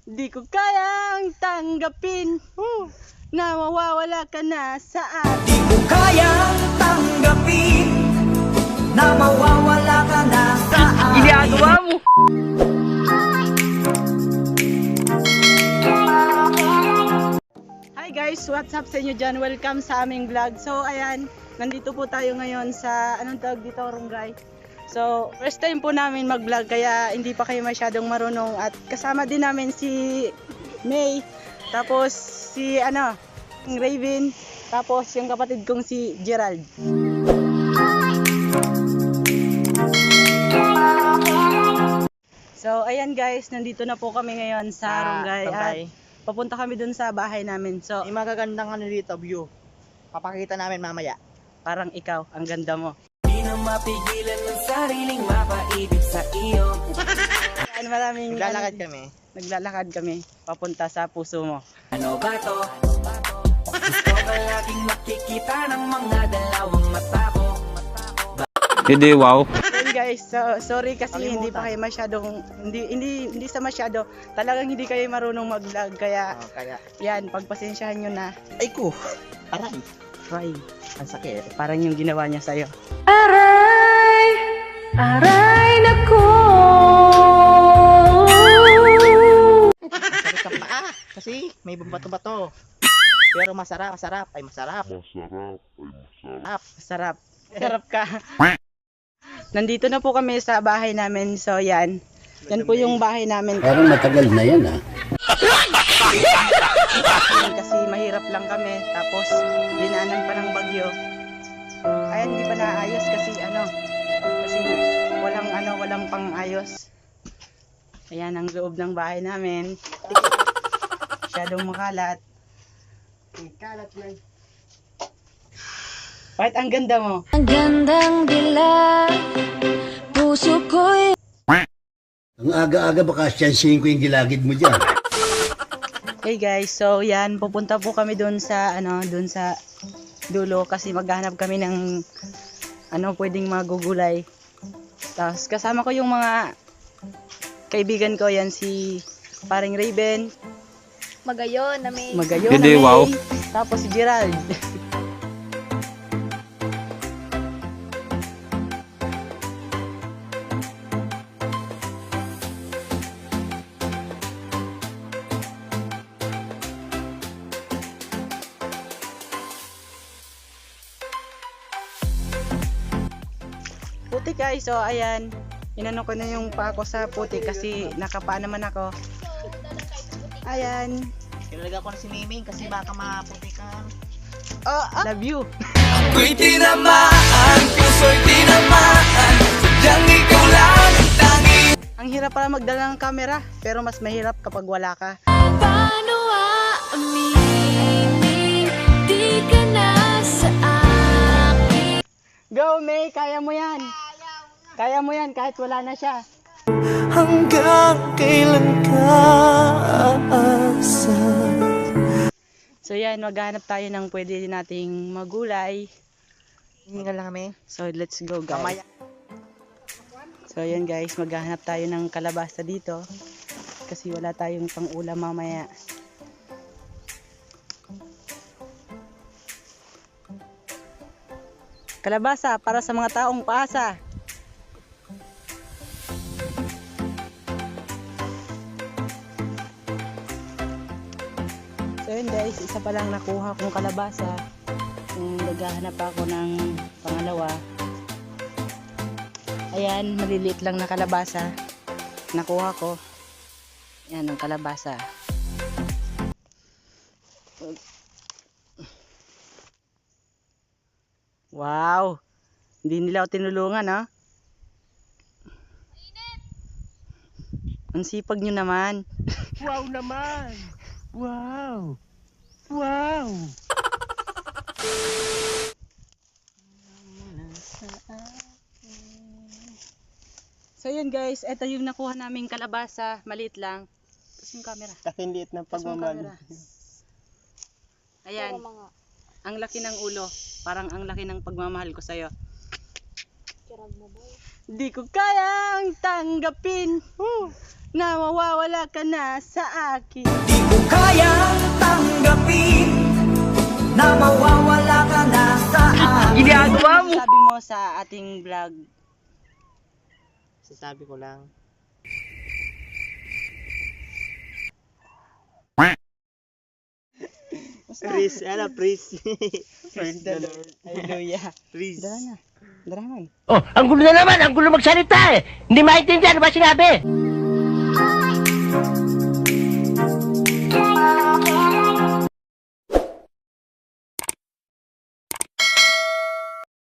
Di ko kayang tanggapin na mawawala ka na sa akin. Di ko kayang tanggapin na mawawala ka na sa akin. Ginagawa mo! Hi guys, what's up sa inyo dyan? Welcome sa aming vlog. So ayan, nandito po tayo ngayon sa, anong tawag dito, Rungay. So first time po namin mag-vlog kaya hindi pa kayo masyadong marunong. At kasama din namin si May, tapos si Raven, tapos yung kapatid kong si Gerald. So ayan guys, nandito na po kami ngayon sa Rungay at papunta kami dun sa bahay namin. So May magagandang dito view. Papakita namin mamaya. parang ikaw, ang ganda mo. Di na mapigilan ng sariling mapaibig sa iyo. Ayan, maraming Naglalakad kami. papunta sa puso mo. Ano ba to? Gusto ka laging makikita ng mga dalawang mata ko. Hindi, wow. So guys, so, sorry kasi hindi pa kayo masyadong hindi sa masyado. Talagang hindi kayo marunong mag-vlog kaya Kaya, yan, pagpasensyahan nyo na. ay ko. Aray. Try. Ang sakit. Parang yung ginawa niya sa'yo. Aray, aray nako. Sakit ang paa. Kasi may bato-bato. Pero masarap. Masarap. Sarap. Sarap ka. Nandito na po kami sa bahay namin. So yan. Yan po yung bahay namin. Parang matagal na yan Kasi mahirap lang kami. Tapos dinaanan pa ng bagyo. Ay hindi pa naayos kasi kasi walang pang-ayos. Ayan ang loob ng bahay namin. Masyadong makalat. Kalat man. Bakit ang ganda mo? Ang gandang dila, puso ko'y Ang aga-aga baka siyansihin ko yung gilagid mo dyan. Hey guys, so yan, pupunta po kami doon sa dulo kasi maghahanap kami ng pwedeng magugulay. Tapos kasama ko yung mga kaibigan ko, yan si paring Raven, magayon na may Magayon, Hindi, May, wow. tapos si Gerald. Putik guys, so ayan, inano ko na yung paa ko sa putik kasi nakapaa naman ako. Ayan. Tinalaga ko na si Miming kasi baka maputi ka. Love you. Ako'y tinamaan, puso'y tinamaan. Sadyang ikaw lang ang tangi. Ang hirap pala magdala ng camera, pero mas mahirap kapag wala ka. paano aaminin, di ka na sa akin. Go May, kaya mo yan. Kaya mo yan kahit wala na siya. Hanggang kailan ka aasa? So yan, maghanap tayo ng pwede nating magulay. Hindi ka lang kami. So let's go guys. Mamaya. So yan guys, maghanap tayo ng kalabasa dito. Kasi wala tayong pang ulam mamaya. Kalabasa para sa mga taong paasa. So yun guys, isa pa lang nakuha kong kalabasa. Naghahanap ako ng pangalawa. Ayan, maliliit lang na kalabasa. Nakuha ko. Yan ang kalabasa. Wow! Hindi nila ako tinulungan, ha? Ang sipag nyo naman. Wow naman. Wow. Wow. So yun guys, ito yung nakuha naming kalabasa. Maliit lang. Tapos yung camera. Kakiliit ng Tapos yung camera. pagmamahal. Ayan. Ang laki ng ulo. Parang ang laki ng pagmamahal ko sa'yo. Di ko kayang tanggapin na mawawala ka na sa akin. Di ko kayang tanggapin na mawawala ka na sa akin. Ginagawa mo! Sabi mo sa ating vlog. Sasabi ko lang. Praise, praise. Praise the Lord. Hallelujah. Praise. Dara na. Dara man. Oh, ang gulo na naman, ang gulo magsalita eh. Hindi maintindihan ano ba sinabi?